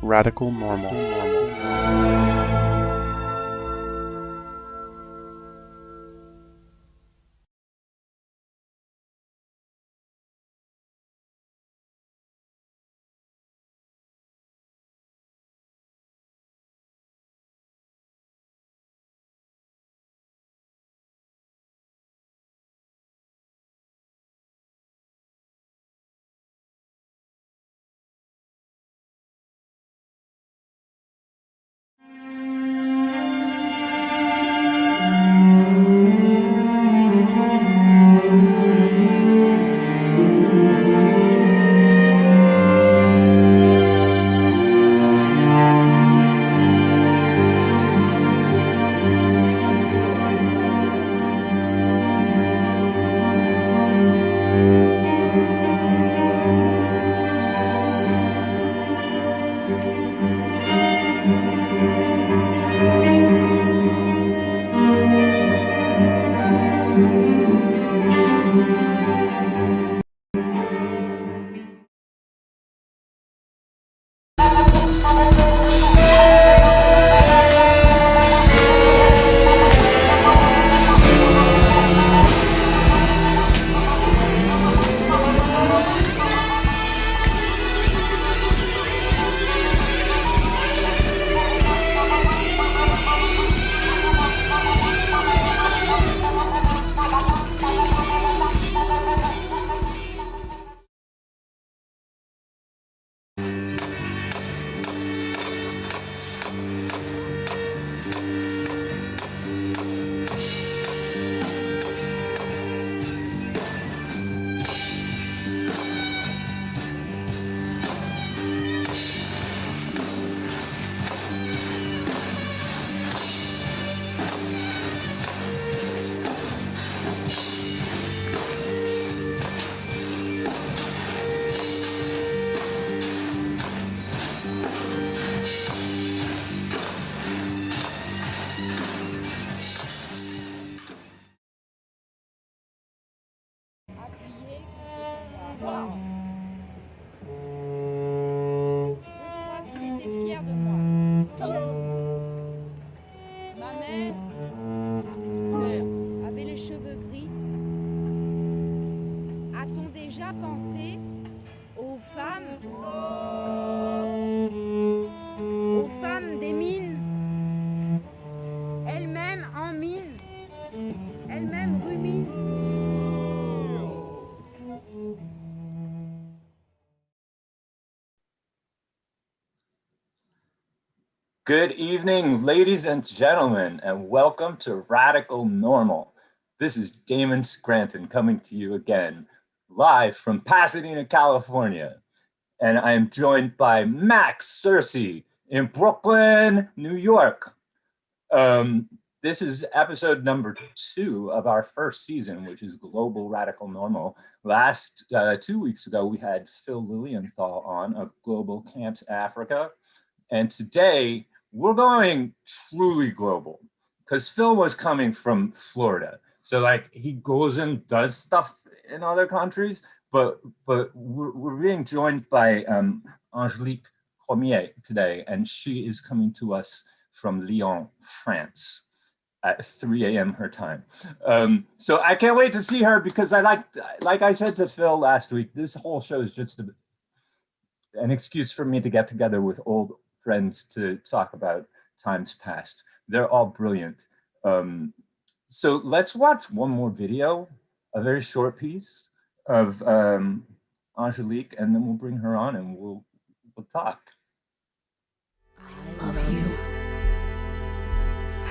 Radical Normal. Good evening, ladies and gentlemen, and welcome to Radical Normal. This is Damon Scranton coming to you again, live from Pasadena, California. And I am joined by Max Searcy in Brooklyn, New York. This is episode number 2 of our first season, which is Global Radical Normal. Last 2 weeks ago, we had Phil Lilienthal on of Global Camps Africa. And today, we're going truly global because Phil was coming from Florida. So like he goes and does stuff in other countries, but we're being joined by Angélique Cormier today, and she is coming to us from Lyon, France at 3 a.m. her time. So I can't wait to see her because like I said to Phil last week, this whole show is just an excuse for me to get together with old friends to talk about times past. They're all brilliant. So let's watch one more video, a very short piece of Angélique, and then we'll bring her on and we'll talk. I love you.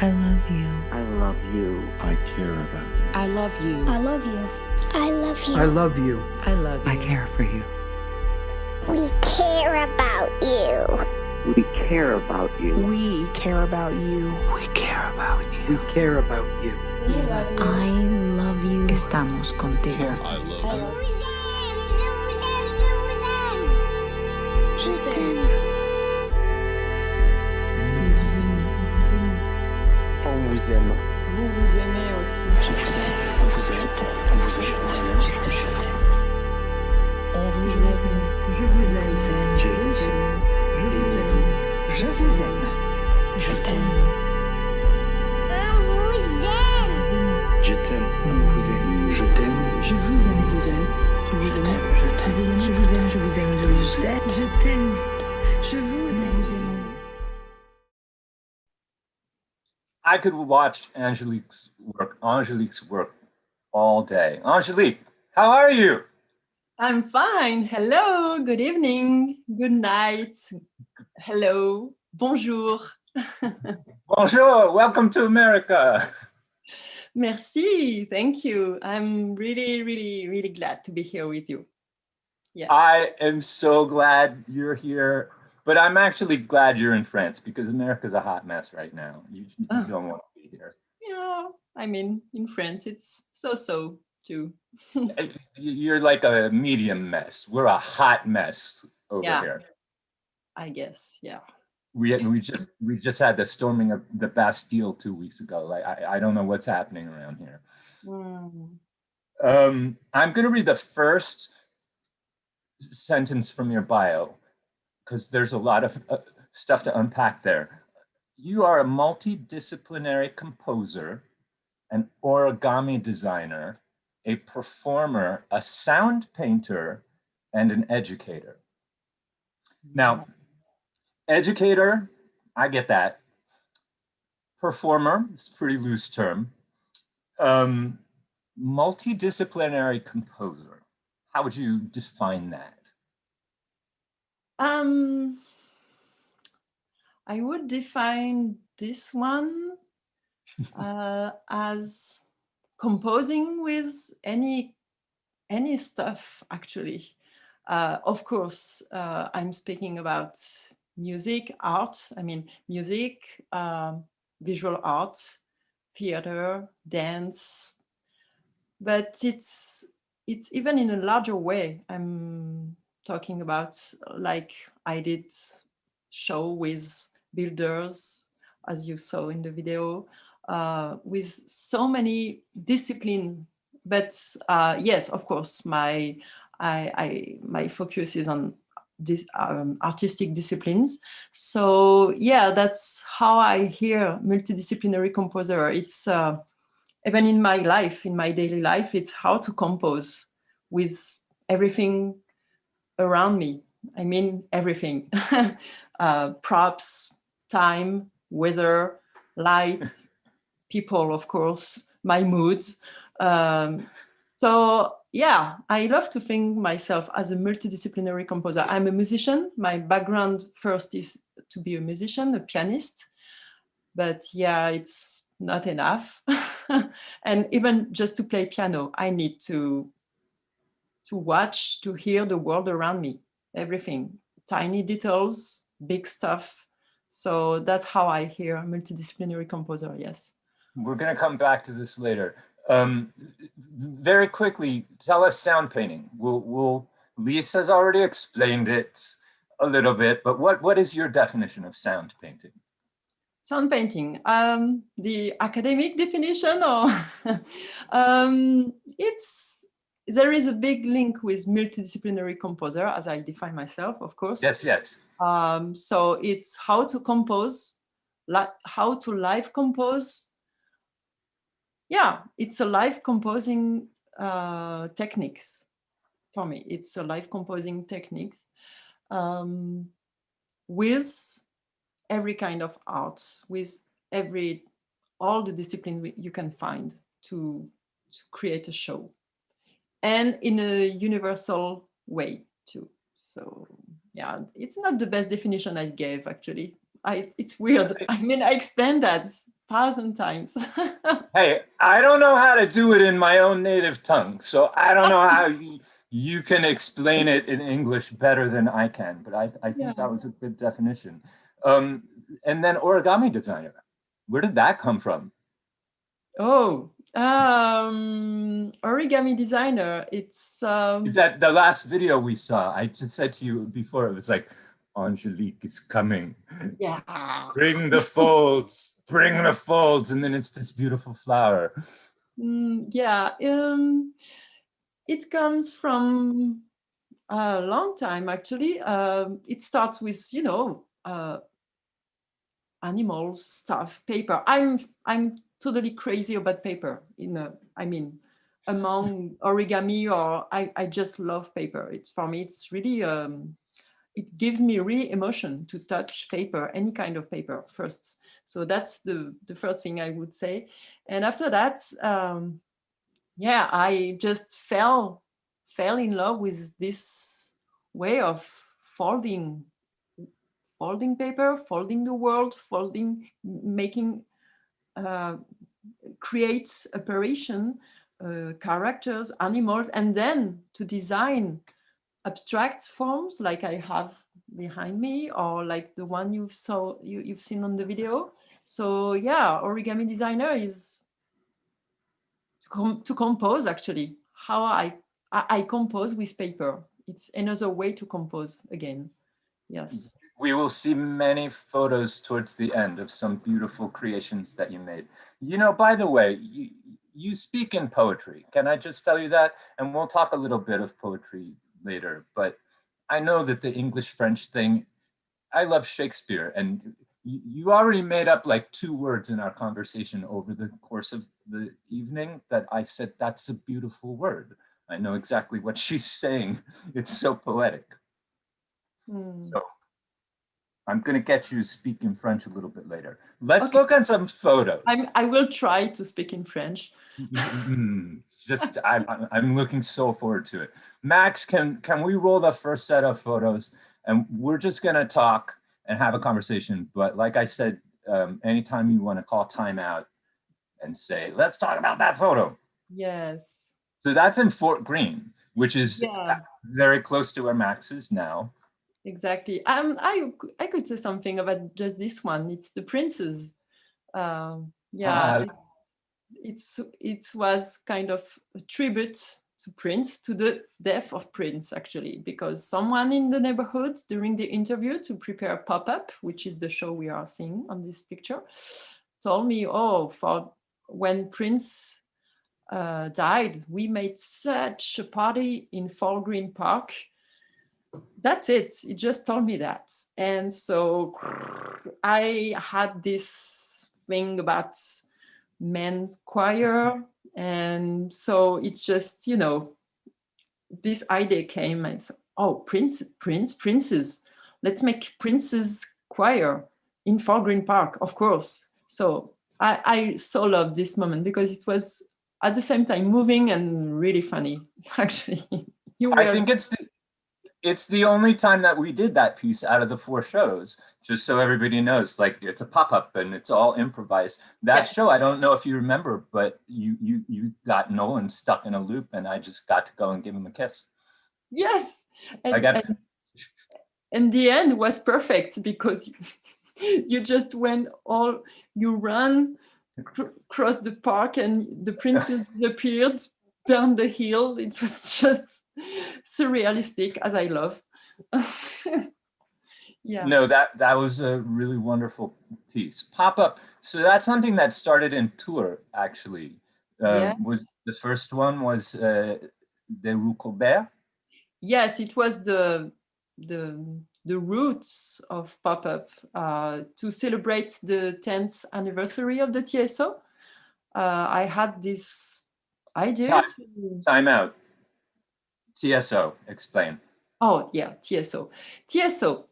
I love you. I love you. I care about you. I love you. I love you. I love you. I love you. I love you. I care for you. We care about you. We care about you. We care about you. We care about you. We care about you. We love you. I love you. Estamos contigo. I love you. Je t'aime. On vous aime. Vous vous aimez aussi. Je vous aime. On vous aime. On vous aime. Je t'aime. On vous aime. Je vous aime. Je vous aime. Je vous aime. Je vous aime. Je t'aime. Vous aime. Je t'aime. Vous aimez. Je t'aime. Je vous aime. Vous aime. Je t'aime. Je t'aime. Je vous aime. Je vous aime. Je vous aime. Je t'aime. Je vous aime. I could watch Angelique's work all day. Angelique, how are you? I'm fine. Hello. Good evening. Good night. Hello. Bonjour. Bonjour, welcome to America. Merci. Thank you. I'm really, really, really glad to be here with you. Yes. I am so glad you're here, but I'm actually glad you're in France because America's a hot mess right now. You don't want to be here. Yeah. I mean, in France, it's so too. You're like a medium mess. We're a hot mess over Yeah. here. I guess. Yeah. We just had the storming of the Bastille 2 weeks ago. Like I don't know what's happening around here. I'm going to read the first sentence from your bio because there's a lot of stuff to unpack there. You are a multidisciplinary composer, an origami designer, a performer, a sound painter, and an educator. Now, educator, I get that. Performer, it's a pretty loose term. Multidisciplinary composer, how would you define that? I would define this one as composing with any stuff, actually. Of course, I'm speaking about music, art. I mean, music, visual art, theater, dance. But it's even in a larger way. I'm talking about, like I did show with builders, as you saw in the video, with so many disciplines. But yes, of course, my focus is on this artistic disciplines. So yeah, that's how I hear multidisciplinary composer. It's even in my life, in my daily life, it's how to compose with everything around me. I mean, everything. Props, time, weather, light, people, of course, my moods. So yeah, I love to think myself as a multidisciplinary composer. I'm a musician. My background first is to be a musician, a pianist. But yeah, it's not enough. And even just to play piano, I need to watch, to hear the world around me, everything, tiny details, big stuff. So that's how I hear multidisciplinary composer, yes. We're going to come back to this later. Very quickly, tell us sound painting. Lise has already explained it a little bit, but what is your definition of sound painting? Sound painting, the academic definition, or there is a big link with multidisciplinary composer, as I define myself, of course. Yes. So it's how to compose, how to live compose. Yeah, it's a live composing techniques for me. It's a live composing techniques with every kind of art, with all the discipline you can find to create a show, and in a universal way too. So yeah, it's not the best definition I gave, actually. It's weird. I mean, I explained that 1,000 times. Hey, I don't know how to do it in my own native tongue, so I don't know how you can explain it in English better than I can, but I think that was a good definition. And then origami designer, where did that come from? Oh, origami designer. It's that the last video we saw. I just said to you before, it was like, Angelique is coming. Yeah. Bring the folds, and then it's this beautiful flower. Yeah. It comes from a long time, actually. It starts with, animals, stuff, paper. I'm totally crazy about paper. Among origami, or I just love paper. It's for me, it's really it gives me really emotion to touch paper, any kind of paper first. So that's the first thing I would say. And after that, I just fell in love with this way of folding paper, folding the world, making create operation, characters, animals, and then to design abstract forms like I have behind me, or like the one you've seen on the video. So yeah, origami designer is to compose, actually. How I compose with paper. It's another way to compose again. Yes. We will see many photos towards the end of some beautiful creations that you made. You know, by the way, you speak in poetry. Can I just tell you that? And we'll talk a little bit of poetry later, but I know that the English-French thing, I love Shakespeare, and you already made up like 2 words in our conversation over the course of the evening that I said, that's a beautiful word. I know exactly what she's saying. It's so poetic. So I'm going to get you to speak in French a little bit later. Let's look at some photos. I will try to speak in French. Just, I'm looking so forward to it. Max, can we roll the first set of photos? And we're just going to talk and have a conversation. But like I said, anytime you want to call time out and say, let's talk about that photo. Yes. So that's in Fort Greene, which is very close to where Max is now. Exactly. I could say something about just this one. It's the princes. It was kind of a tribute to Prince, to the death of Prince, actually, because someone in the neighborhood during the interview to prepare a pop-up, which is the show we are seeing on this picture, told me, for when Prince died, we made such a party in Fort Greene Park. That's it. It just told me that. And so I had this thing about men's choir. And so it's just, this idea came and said, princes. Let's make princes choir in Fort Greene Park, of course. So I so love this moment because it was at the same time moving and really funny, actually. I think it's the only time that we did that piece out of the 4 shows, just so everybody knows, like it's a pop-up and it's all improvised. That show, I don't know if you remember, but you got Nolan stuck in a loop and I just got to go and give him a kiss. Yes. And the end was perfect because you just you ran across the park and the princess appeared down the hill. It was just surrealistic, as I love. No, that was a really wonderful piece. Pop-up. So that's something that started in Tours, actually. Was the first one was the Rue Colbert? Yes, it was the roots of pop-up to celebrate the 10th anniversary of the TSO. I had this idea. Time out. TSO, explain. Oh, yeah, TSO. TSO,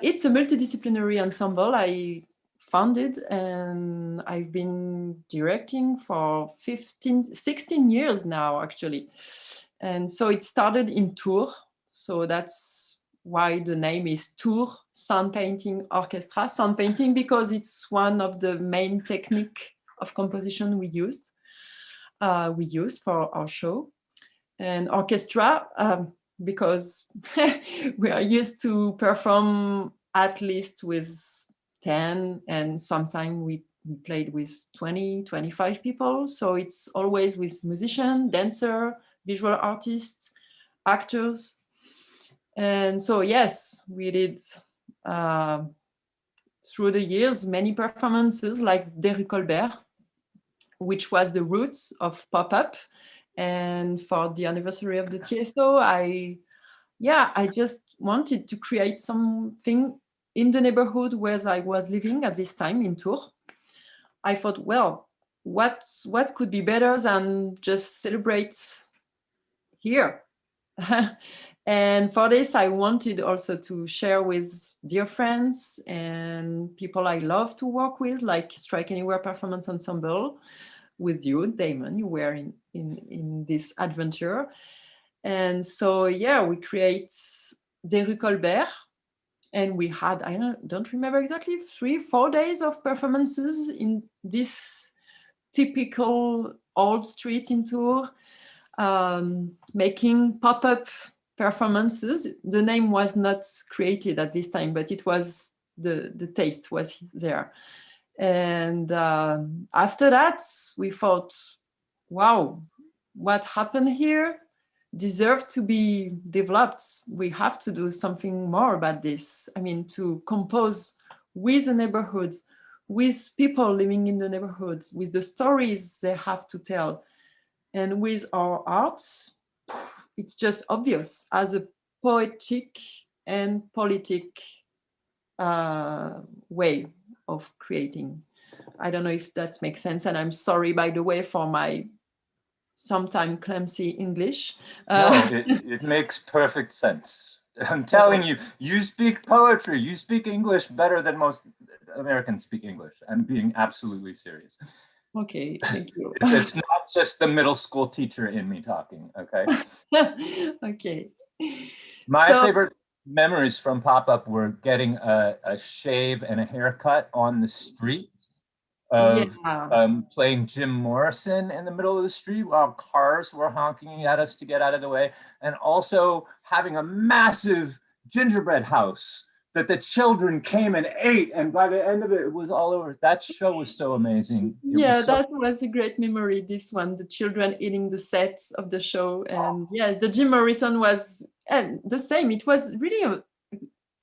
it's a multidisciplinary ensemble I founded and I've been directing for 16 years now, actually. And so it started in Tours. So that's why the name is Tours Sound Painting Orchestra. Sound painting because it's one of the main technique of composition we use for our show. And orchestra, because we are used to perform at least with 10, and sometimes we played with 20, 25 people. So it's always with musician, dancer, visual artists, actors. And so, yes, we did through the years many performances like De Rue Colbert, which was the roots of pop-up. And for the anniversary of the TSO, I just wanted to create something in the neighborhood where I was living at this time in Tours, I thought, well, what could be better than just celebrate here? And for this, I wanted also to share with dear friends and people I love to work with, like Strike Anywhere Performance Ensemble, with you, Damon. You were in this adventure. And so, yeah, we create Des Rues Colbert. And we had, I don't remember exactly, 3-4 days of performances in this typical old street in Tours, making pop-up performances. The name was not created at this time, but it was, the taste was there. And after that, we thought, wow, what happened here deserve to be developed. We have to do something more about this. I mean, to compose with the neighborhood, with people living in the neighborhood, with the stories they have to tell, and with our art. It's just obvious as a poetic and politic way of creating. I don't know if that makes sense, and I'm sorry, by the way, for my sometimes clumsy English. No, it makes perfect sense. I'm telling you, you speak poetry, you speak English better than most Americans speak English. I'm being absolutely serious. Okay, thank you. It's not just the middle school teacher in me talking, okay? Okay. My favorite memories from pop-up were getting a shave and a haircut on the street, of playing Jim Morrison in the middle of the street while cars were honking at us to get out of the way, and also having a massive gingerbread house that the children came and ate, and by the end of it, it was all over. That show was so amazing. That was a great memory, this one, the children eating the sets of the show. And yeah, the Jim Morrison was the same. It was really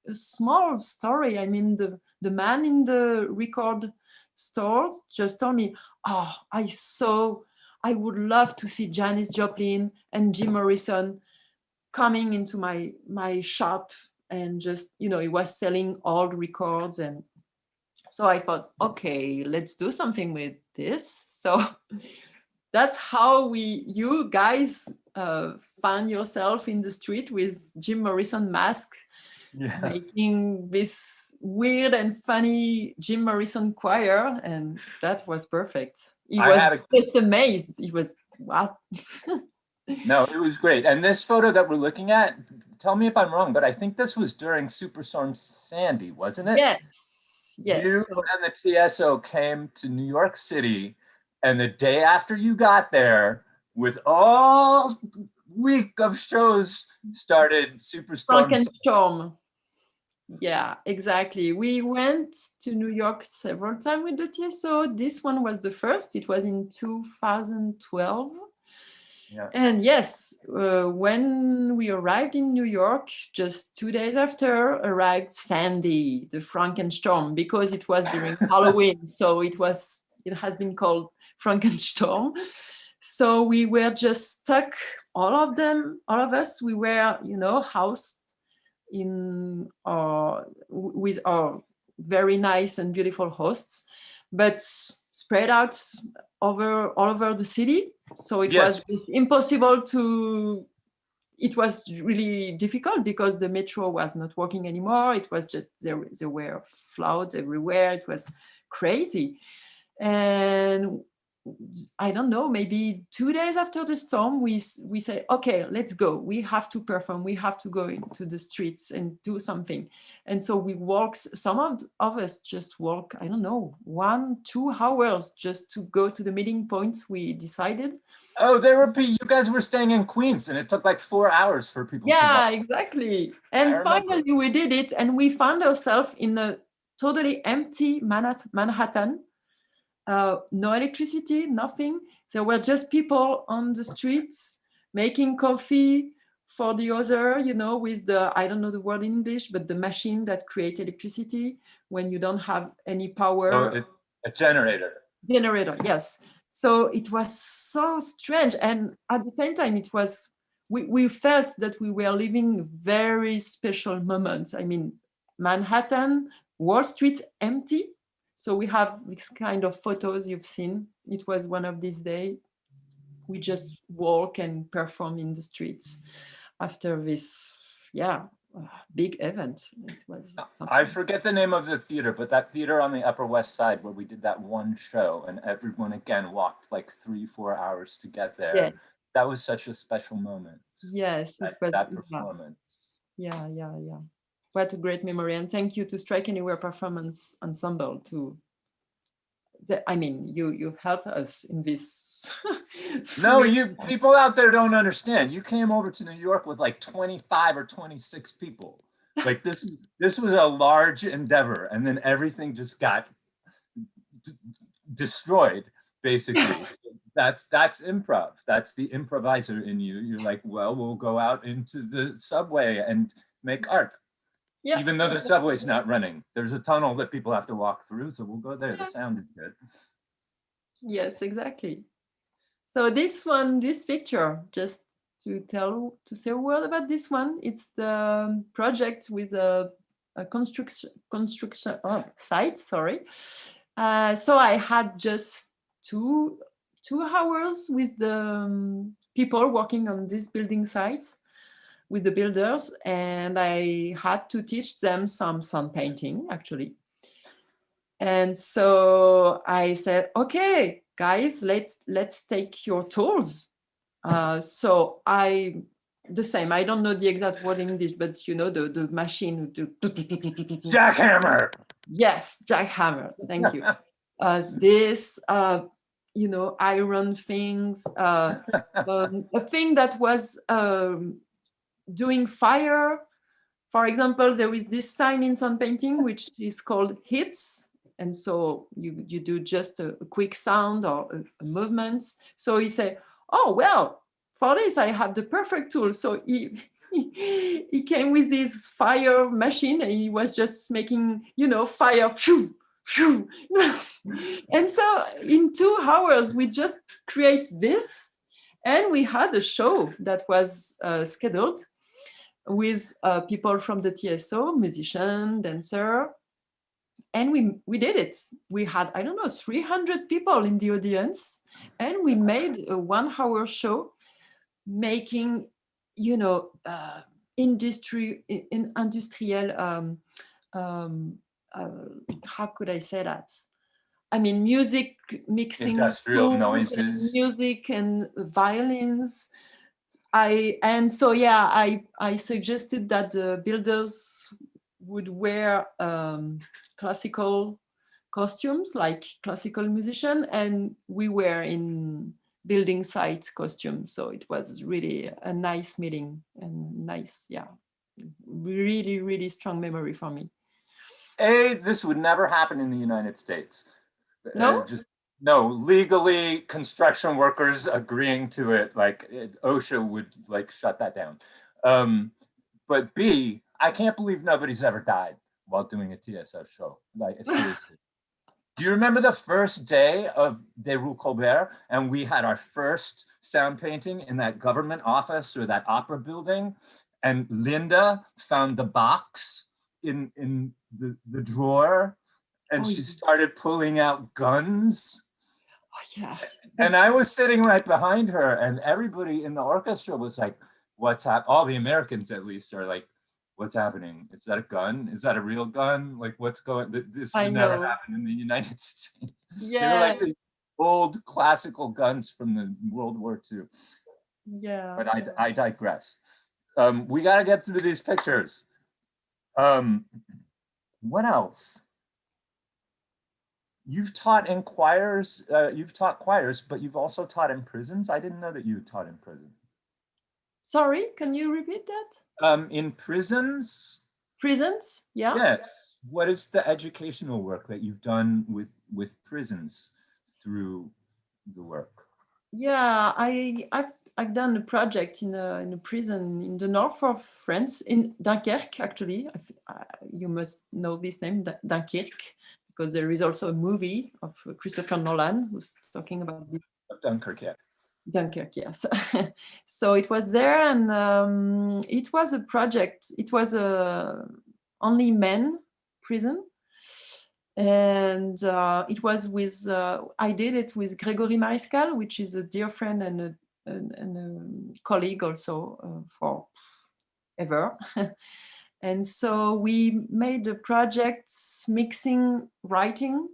a small story. I mean, the man in the record store just told me, oh, I would love to see Janis Joplin and Jim Morrison coming into my shop, and just, he was selling old records. And so I thought, okay, let's do something with this. So that's how you guys found yourself in the street with Jim Morrison mask, making this weird and funny Jim Morrison choir, and that was perfect. He was just amazed. He was, wow. No, it was great. And this photo that we're looking at, tell me if I'm wrong, but I think this was during Superstorm Sandy, wasn't it? Yes. You and the TSO came to New York City, and the day after you got there, with all week of shows, started Superstorm. Storm. Yeah, exactly. We went to New York several times with the TSO. This one was the first. It was in 2012. Yeah. And yes, when we arrived in New York, just 2 days after arrived Sandy, the Frankenstorm, because it was during Halloween. So it has been called Frankenstorm. So we were just stuck, all of us, we were, housed in with our very nice and beautiful hosts, but spread out all over the city. So it was impossible it was really difficult because the metro was not working anymore. It was just, there were floods everywhere. It was crazy. And I don't know, maybe 2 days after the storm, we say, okay, let's go. We have to perform. We have to go into the streets and do something. And so we walk, some of us just walk, I don't know, 1-2 hours just to go to the meeting points we decided. Oh, you guys were staying in Queens, and it took like 4 hours for people to walk. Exactly. And finally we did it, and we found ourselves in a totally empty Manhattan. No electricity, nothing. There were just people on the streets making coffee for the other, with the, I don't know the word in English, but the machine that creates electricity when you don't have any power. Oh, a generator. Generator, yes. So it was so strange. And at the same time, we felt that we were living very special moments. I mean, Manhattan, Wall Street empty. So we have this kind of photos you've seen. It was one of these days. We just walk and perform in the streets after this, big event. It was something. I forget the name of the theater, but that theater on the Upper West Side where we did that one show and everyone again walked like 3-4 hours to get there. Yeah. That was such a special moment. Yes, that performance. Yeah. What a great memory. And thank you to Strike Anywhere Performance Ensemble too. You help us in this. No, you people out there don't understand. You came over to New York with like 25 or 26 people. Like this was a large endeavor, and then everything just got destroyed, basically. That's improv. That's the improviser in you. You're like, well, we'll go out into the subway and make art. Yeah. Even though the subway's not running, there's a tunnel that people have to walk through, so we'll go there. The sound is good. Yes, exactly. So this picture, just to say a word about this one, it's the project with a construction site. Sorry. So I had just two hours with the people working on this building site, with the builders, and I had to teach them some sun painting, actually. And so I said, okay, guys, let's take your tools. So the same, I don't know the exact word in English, but you know, the machine. Jackhammer. Yes, jackhammer, thank you. This, iron things, a thing that was doing fire. For example, there is this sign in sun painting which is called hits, and so you do just a quick sound or a movements. So he said, oh well, for this I have the perfect tool. So he came with this fire machine and he was just making fire. Phew, phew. And so in 2 hours we just create this, and we had a show that was scheduled with people from the TSO, musician, dancer, and we did it. We had, 300 people in the audience, and we made a 1 hour show making, industrial, how could I say that? I mean, music mixing, industrial noises, music and violins. I suggested that the builders would wear classical costumes, like classical musician, and we were in building site costumes. So it was really a nice meeting and nice, really, really strong memory for me. This would never happen in the United States. No? No, legally, construction workers agreeing to it, like OSHA would like shut that down. But B, I can't believe nobody's ever died while doing a TSO show. Like, seriously. Do you remember the first day of Des Rue Colbert, and we had our first sound painting in that government office or that opera building, and Linda found the box in the drawer, and she started pulling out guns. Oh, yeah. And I was sitting right behind her, and everybody in the orchestra was like, what's happening? All the Americans, at least, are like, what's happening? Is that a gun? Is that a real gun? Like, what's going on? This would never happen in the United States. Yeah. They were like the old classical guns from the World War II. Yeah. But I digress. We got to get through these pictures. What else? You've taught in choirs, but you've also taught in prisons. I didn't know that you taught in prison. Sorry, can you repeat that? In prisons? Prisons, yeah. Yes. What is the educational work that you've done with prisons through the work? Yeah, I've done a project in a prison in the north of France, in Dunkerque, actually. You must know this name, Dunkerque, because there is also a movie of Christopher Nolan who's talking about this. Dunkirk, yeah. Dunkirk, yes. So it was there, and it was a project. It was a only men prison. And it was with, I did it with Gregory Mariscal, which is a dear friend and a colleague also for ever. And so we made the projects mixing writing.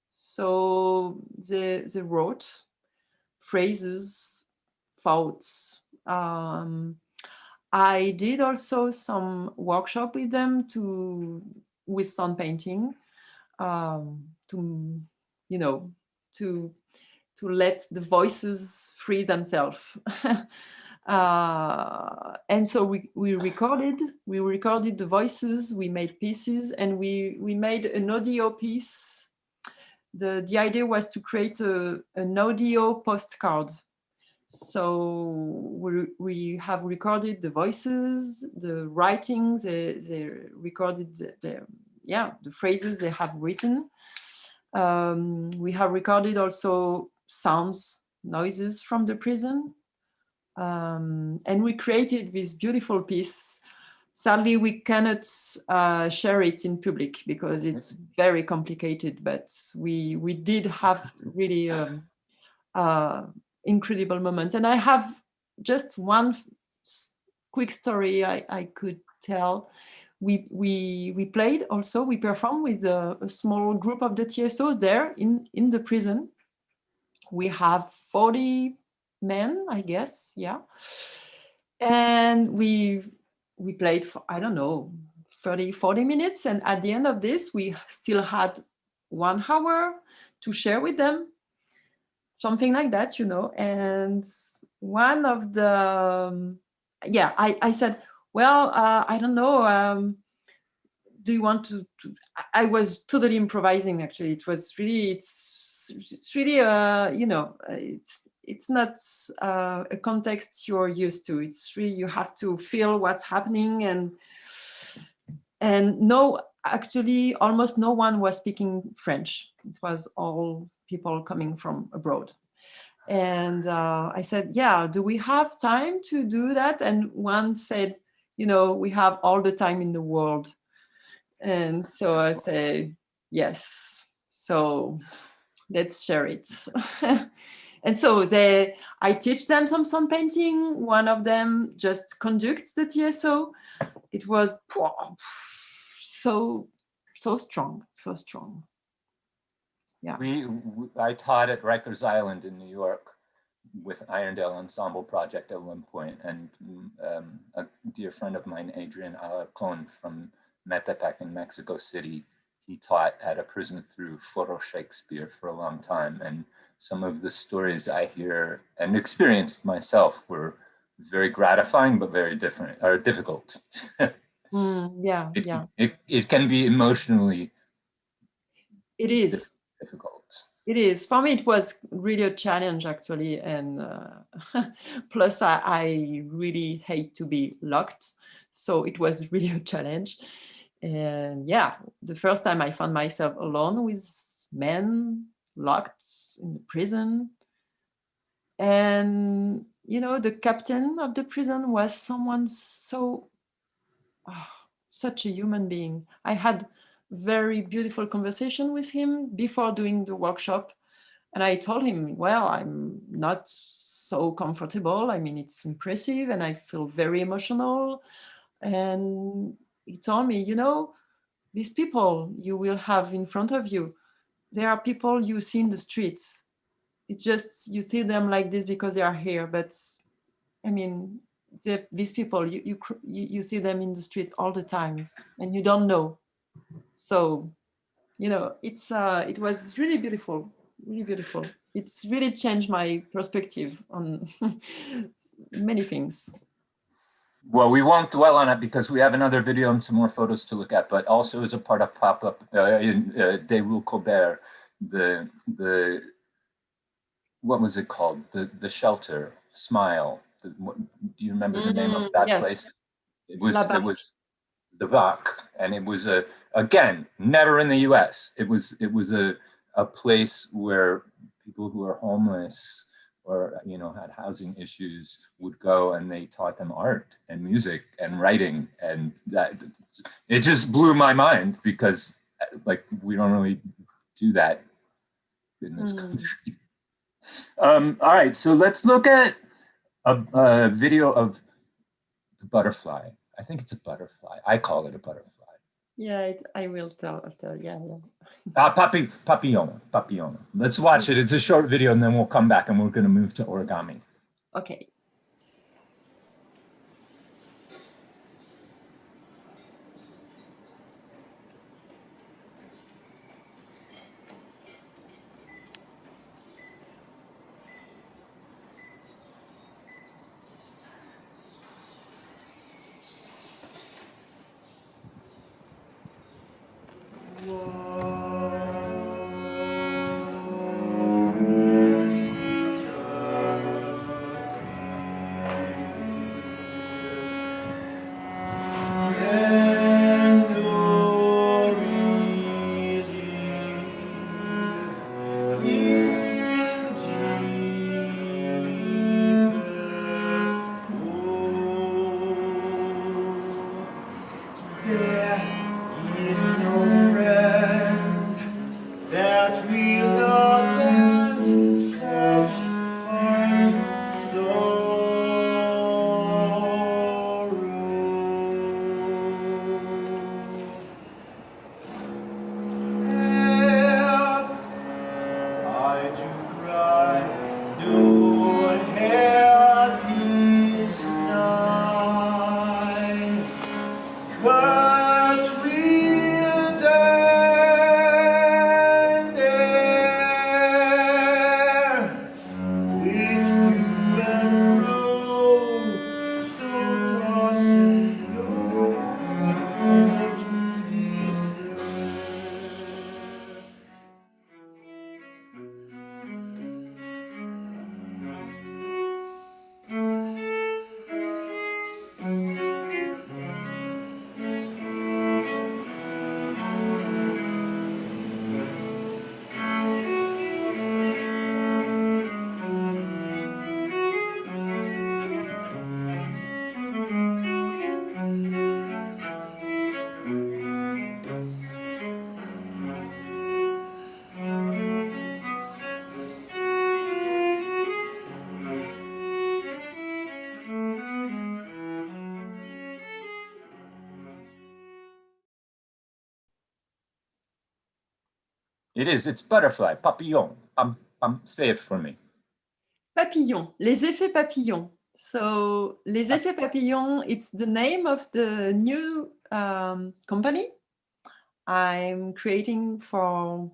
So they wrote phrases, thoughts. I did also some workshop with them with sound painting, to, you know, to let the voices free themselves. And so we recorded the voices, we made pieces, and we made an audio piece. The idea was to create an audio postcard. So we have recorded the voices, the writings, they recorded the phrases they have written. We have recorded also sounds, noises from the prison. And we created this beautiful piece. Sadly, we cannot share it in public because it's very complicated, but we did have really incredible moment. And I have just one quick story I could tell. We played also, we performed with a small group of the TSO there in the prison. We have 40 men, I guess, yeah. And we played for, I don't know, 40 minutes. And at the end of this, we still had 1 hour to share with them, something like that, you know. And one of the, I said, well, I don't know, do you want to I was totally improvising, actually. It was really, it's really, you know, it's not a context you're used to. It's really, you have to feel what's happening. And no, actually, almost no one was speaking French. It was all people coming from abroad. And I said, yeah, do we have time to do that? And one said, you know, we have all the time in the world. And so I say, yes, so let's share it. And so I teach them some sound painting. One of them just conducts the TSO. It was so strong, so strong. Yeah. I taught at Rikers Island in New York with Irondale Ensemble Project at one point, and a dear friend of mine, Adrian Alarcon from Metepec in Mexico City, he taught at a prison through Foro Shakespeare for a long time, and some of the stories I hear and experienced myself were very gratifying, but very difficult. It can be emotionally. It is difficult. It is. For me, it was really a challenge, actually. And plus, I really hate to be locked. So it was really a challenge. And yeah, the first time I found myself alone with men locked in the prison. And, you know, the captain of the prison was someone such a human being. I had very beautiful conversation with him before doing the workshop. And I told him, well, I'm not so comfortable. I mean, it's impressive and I feel very emotional. And he told me, you know, these people you will have in front of you, they are people you see in the streets. It's just, you see them like this because they are here. But I mean, these people, you see them in the street all the time and you don't know. So, you know, it was really beautiful, really beautiful. It's really changed my perspective on many things. Well, we won't dwell on it because we have another video and some more photos to look at, but also as a part of pop-up in Des Rues Colbert, the what was it called? The shelter, Smile. Do you remember the name of that place? It was the Bac, and it was again, never in the US. It was a place where people who are homeless or had housing issues would go and they taught them art and music and writing, and that it just blew my mind because like we don't really do that in this country. All right, so let's look at a video of the butterfly. I think it's a butterfly. I call it a butterfly. Yeah, I will tell. Yeah. Papillon. Let's watch it. It's a short video, and then we'll come back and we're going to move to origami. Okay. It's butterfly, papillon. Say it for me. Papillon, les effets papillons. So, les effets papillons, it's the name of the new company I'm creating for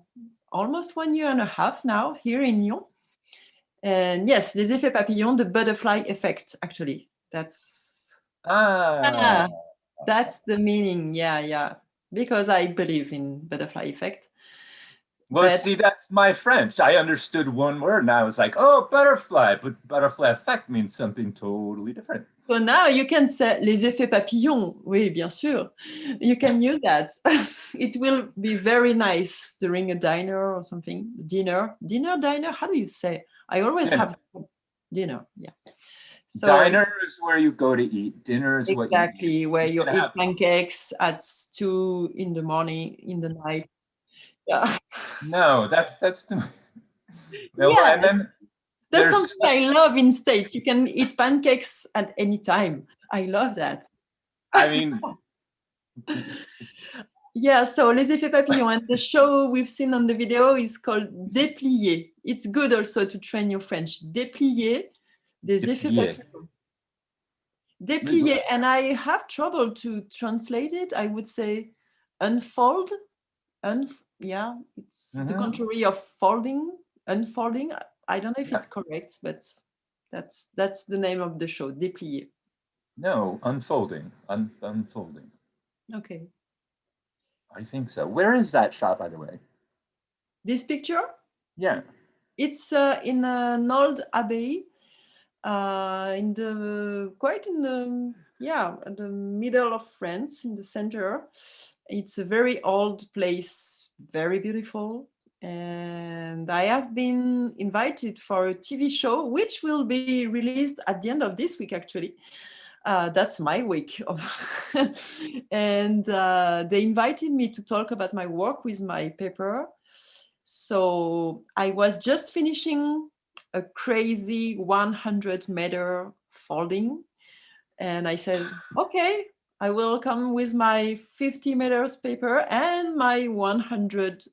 almost 1.5 years now here in Lyon. And yes, les effets papillons, the butterfly effect, actually. That's the meaning. Yeah. Because I believe in butterfly effect. Well, see, that's my French. I understood one word and I was like, oh, butterfly, but butterfly effect means something totally different. So now you can say les effets papillons. Oui, bien sûr. You can use that. It will be very nice during a diner or something. Diner, how do you say? I always have dinner. Yeah. So, diner is where you go to eat. Dinner is exactly where you eat pancakes at 2 in the morning, in the night. Yeah. No, that's yeah, and then that's something I love in States. You can eat pancakes at any time. I love that. I mean, yeah. So les effets papillons, and the show we've seen on the video is called Déplier. It's good also to train your French. Déplier, des effets papillons. Déplier, and I have trouble to translate it. I would say unfold. Yeah, it's the contrary of folding, unfolding. I don't know if it's correct, but that's the name of the show, Déplier. No, unfolding, unfolding. Okay. I think so. Where is that shot, by the way? This picture? Yeah. It's in an old abbey, in the middle of France, in the center. It's a very old place, very beautiful. And I have been invited for a TV show, which will be released at the end of this week, actually. That's my week. And they invited me to talk about my work with my paper. So I was just finishing a crazy 100-meter folding. And I said, okay, I will come with my 50 meters paper and my 100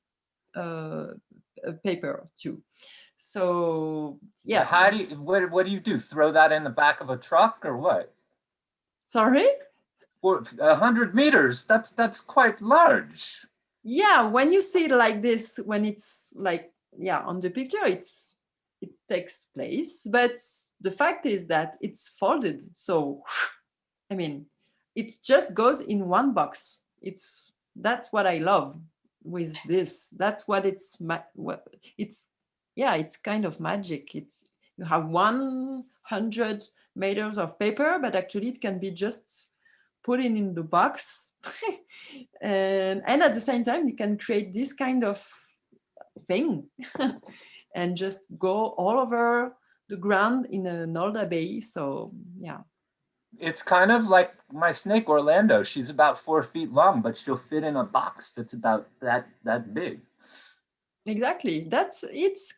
paper too. So yeah. How do you, what do you do? Throw that in the back of a truck or what? Sorry? For 100 meters, that's quite large. Yeah, when you see it like this, when it's like, yeah, on the picture, it takes place. But the fact is that it's folded. So, I mean, it just goes in one box. That's what I love with this. That's what it's kind of magic. You have 100 meters of paper, but actually it can be just put in the box. and at the same time, you can create this kind of thing and just go all over the ground in an old abbey. So yeah. It's kind of like my snake, Orlando. She's about 4 feet long, but she'll fit in a box that's about that big. Exactly. It's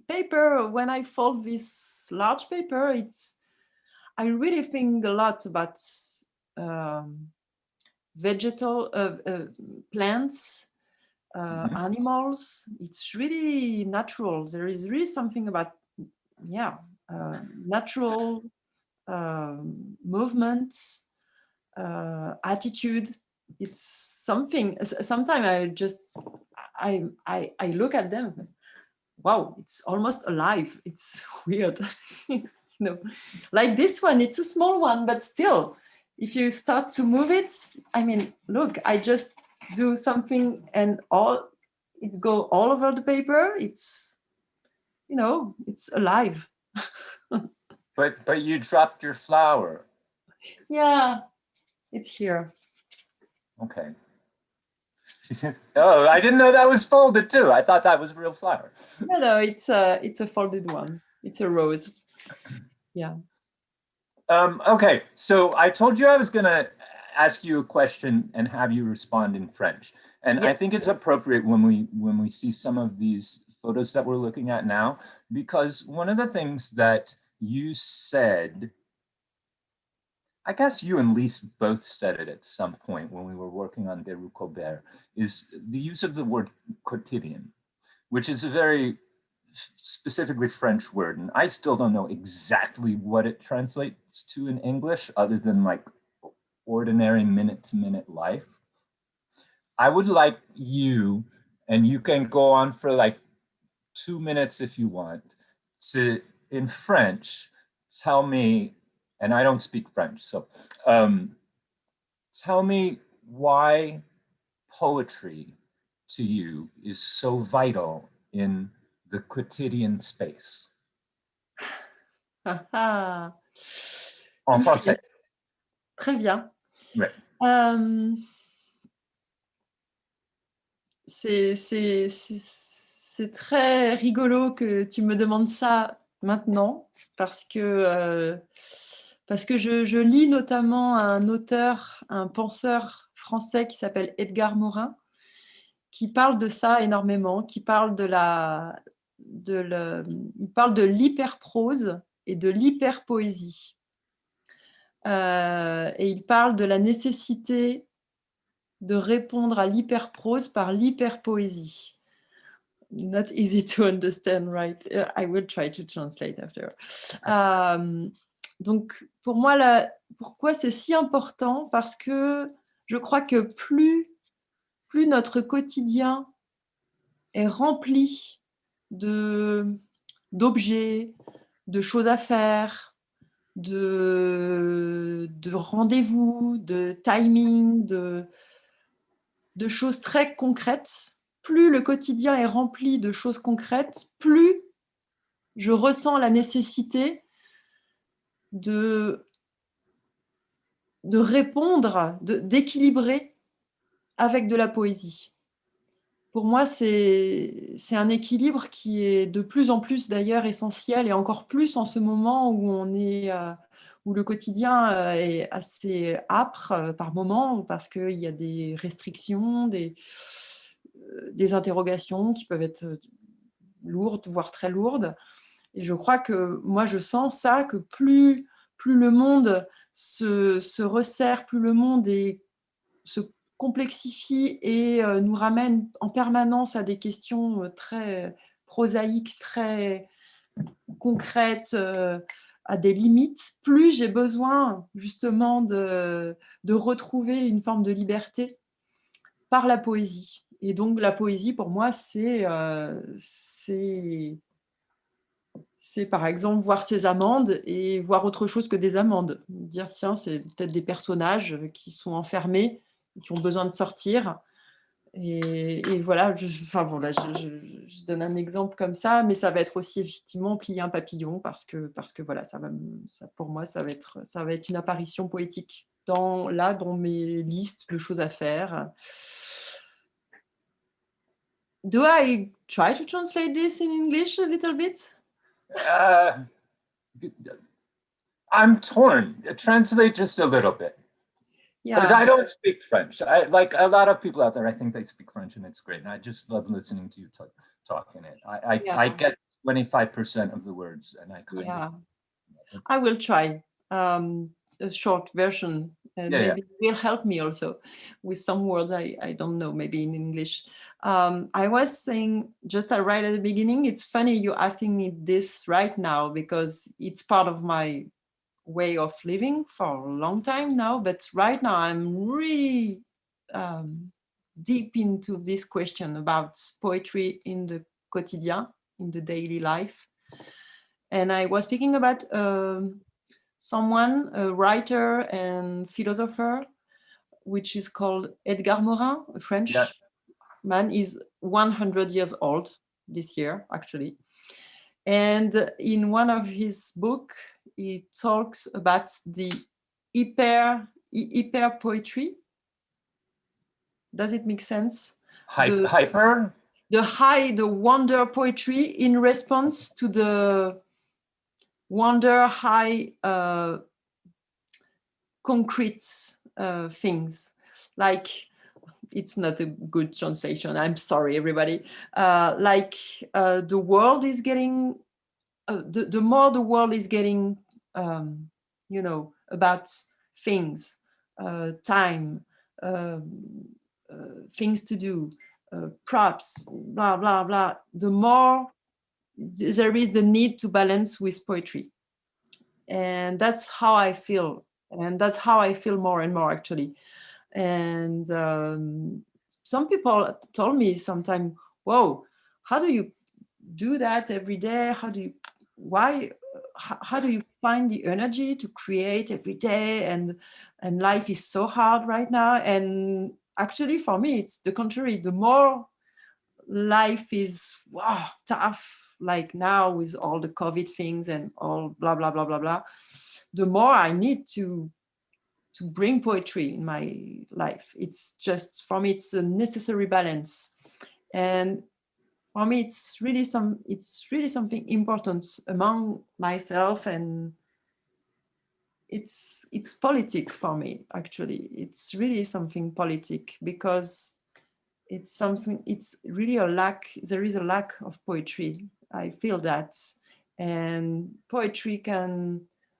paper. When I fold this large paper, I really think a lot about vegetal plants, animals. It's really natural. There is really something about natural movements, attitude. It's something. Sometimes I look at them. Wow, it's almost alive. It's weird. Like this one, it's a small one, but still, if you start to move it, I mean, look, I just do something and it go all over the paper. It's alive. But you dropped your flower. Yeah, it's here. Okay. Oh, I didn't know that was folded too. I thought that was real flower. No, it's a folded one. It's a rose. Yeah. Okay, so I told you I was going to ask you a question and have you respond in French. And I think it's appropriate when we see some of these photos that we're looking at now, because one of the things that you said, I guess you and Lise both said it at some point when we were working on Des Rues Colbert, is the use of the word quotidien, which is a very specifically French word. And I still don't know exactly what it translates to in English other than like ordinary minute-to-minute life. I would like you, and you can go on for like 2 minutes if you want, to, in French, tell me, and I don't speak French, so tell me why poetry to you is so vital in the quotidian space. En français. Très bien. Ouais. C'est très rigolo que tu me demandes ça maintenant parce que je lis notamment un auteur, un penseur français qui s'appelle Edgar Morin, qui parle de ça énormément, qui parle il parle de l'hyperprose et de l'hyperpoésie. Et il parle de la nécessité de répondre à l'hyperprose par l'hyperpoésie. Not easy to understand, right? I will try to translate after. Donc, pour moi, pourquoi c'est si important? Parce que je crois que plus notre quotidien est rempli d'objets, de choses à faire, de rendez-vous, de timing, de choses très concrètes, plus le quotidien est rempli de choses concrètes, plus je ressens la nécessité de répondre, d'équilibrer avec de la poésie. pour moi, c'est un équilibre qui est de plus en plus d'ailleurs essentiel et encore plus en ce moment où où le quotidien est assez âpre par moment parce qu'il y a des restrictions, des interrogations qui peuvent être lourdes, voire très lourdes. Et je crois que moi, je sens ça, que plus le monde se resserre, plus le monde se complexifie et nous ramène en permanence à des questions très prosaïques, très concrètes, à des limites, plus j'ai besoin justement de retrouver une forme de liberté par la poésie. Et donc la poésie, pour moi, c'est par exemple voir ces amandes et voir autre chose que des amandes. Dire, tiens, c'est peut-être des personnages qui sont enfermés, qui ont besoin de sortir. Et voilà, enfin bon, là, je donne un exemple comme ça, mais ça va être aussi effectivement plier un papillon parce que voilà, pour moi, ça va être une apparition poétique dans mes listes de choses à faire. Do I try to translate this in English a little bit? I'm torn. Translate just a little bit. Because I don't speak French. Like a lot of people out there, I think they speak French and it's great. And I just love listening to you talking it. I get 25% of the words and I kind of... I will try a short version and maybe it will help me also with some words I don't know, maybe in English. I was saying just right at the beginning, it's funny you asking me this right now because it's part of my way of living for a long time now, but right now I'm really deep into this question about poetry in the quotidien, in the daily life. And I was speaking about someone, a writer and philosopher, which is called Edgar Morin, a French man. He's 100 years old this year, actually. And in one of his books, he talks about the hyper poetry. Does it make sense? Hyper? The wonder poetry in response to the wonder high concrete things. Like, it's not a good translation. I'm sorry, everybody. The world is getting, the more the world is getting, about things, time, things to do, props, blah, blah, blah, the more there is the need to balance with poetry. And that's how I feel. And that's how I feel more and more, actually. And some people told me sometime, whoa, how do you do that every day? How do you find the energy to create every day? And life is so hard right now. And actually, for me, it's the contrary. The more life is tough, like now with all the COVID things and all blah, blah, blah, blah, blah, the more I need to bring poetry in my life. It's just, for me, it's a necessary balance. And for me, it's really something important among myself, and it's politic for me, actually. It's really something politic because it's really there is a lack of poetry. I feel that. And poetry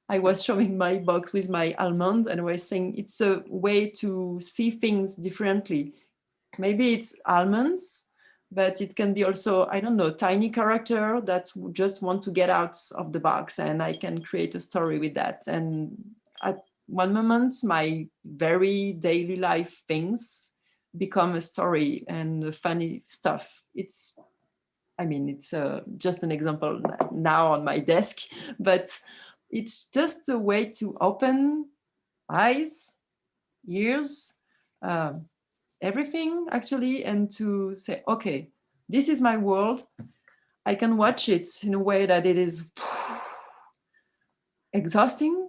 I was showing my box with my almond and I was saying it's a way to see things differently. Maybe it's almonds, but it can be also, I don't know, tiny character that just want to get out of the box, and I can create a story with that. And at one moment, my very daily life things become a story and funny stuff. It's just an example now on my desk, but it's just a way to open eyes, ears, everything actually, and to say, okay, this is my world. I can watch it in a way that it is exhausting.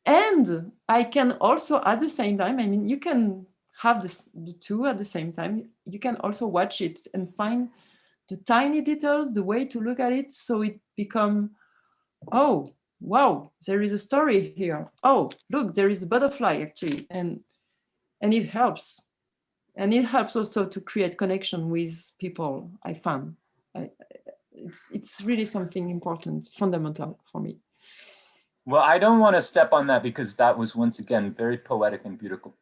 And I can also, at the same time, you can have the two at the same time, you can also watch it and find the tiny details, the way to look at it, so it become, oh wow, there is a story here. Oh look, there is a butterfly actually, and it helps. And it helps also to create connection with people. I found it's really something important, fundamental for me. Well, I don't want to step on that because that was once again very poetic and beautiful.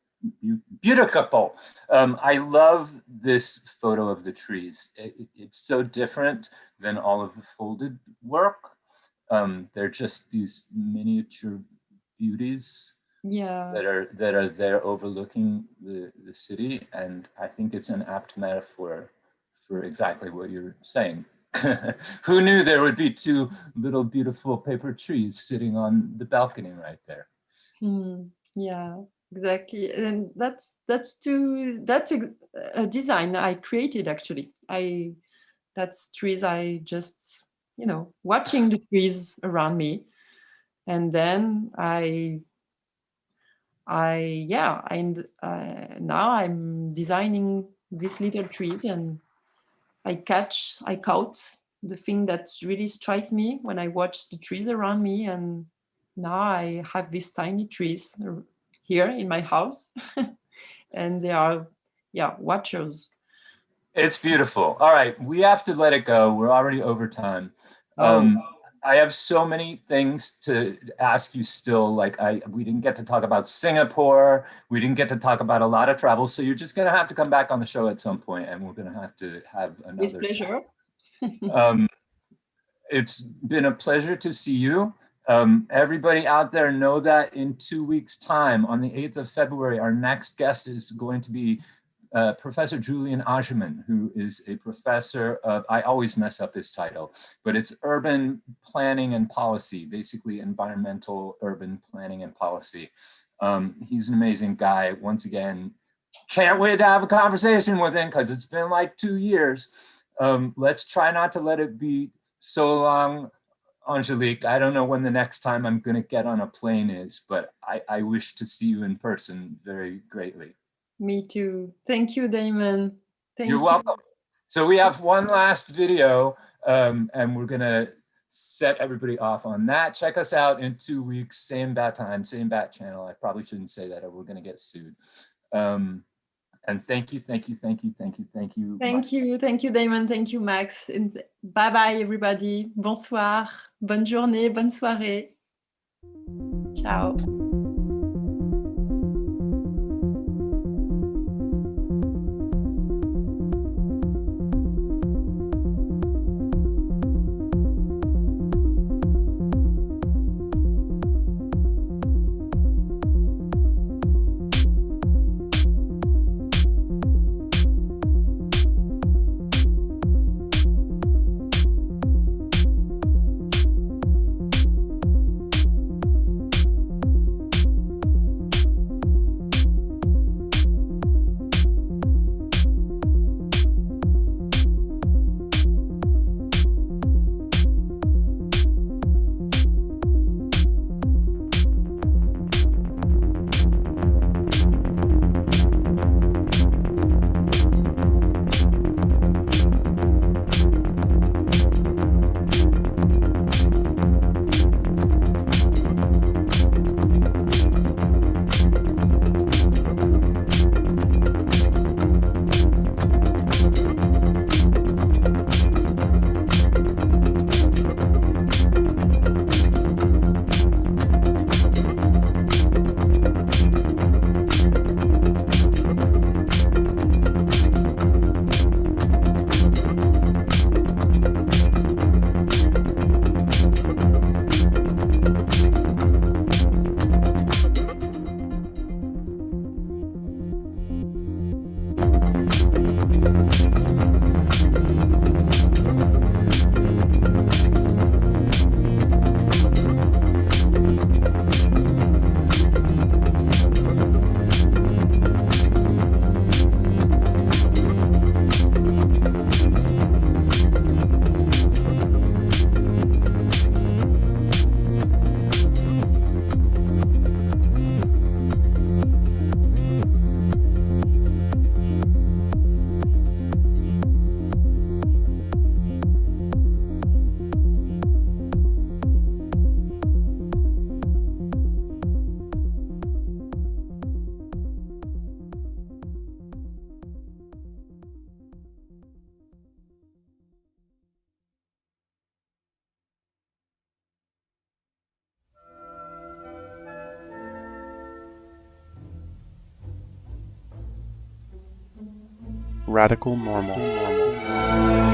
Beautiful. I love this photo of the trees. It's so different than all of the folded work. They're just these miniature beauties Yeah. that are there overlooking the city, and I think it's an apt metaphor for exactly what you're saying. Who knew there would be two little beautiful paper trees sitting on the balcony right there? Yeah, exactly. And that's a design I created actually. That's trees I just, watching the trees around me, and then now I'm designing these little trees, and I caught the thing that really strikes me when I watch the trees around me, and now I have these tiny trees here in my house, and they are, watchers. It's beautiful. All right, we have to let it go. We're already over time. I have so many things to ask you still. Like we didn't get to talk about Singapore. We didn't get to talk about a lot of travel. So you're just gonna have to come back on the show at some point, and we're gonna have to have another. With pleasure. It's been a pleasure to see you. Everybody out there know that in 2 weeks' time, on the 8th of February, our next guest is going to be Professor Julian Agerman, who is a professor of, I always mess up his title, but it's urban planning and policy, basically environmental urban planning and policy. He's an amazing guy. Once again, can't wait to have a conversation with him because it's been like 2 years. Let's try not to let it be so long, Angelique. I don't know when the next time I'm going to get on a plane is, but I wish to see you in person very greatly. Me too. Thank you, Damon. You're welcome. So we have one last video, and we're going to set everybody off on that. Check us out in 2 weeks, same bat time, same bat channel. I probably shouldn't say that or we're going to get sued. And thank you. Thank you, Damon. Thank you, Max. And bye-bye, everybody. Bonsoir. Bonne journée, bonne soirée. Ciao. Radical normal.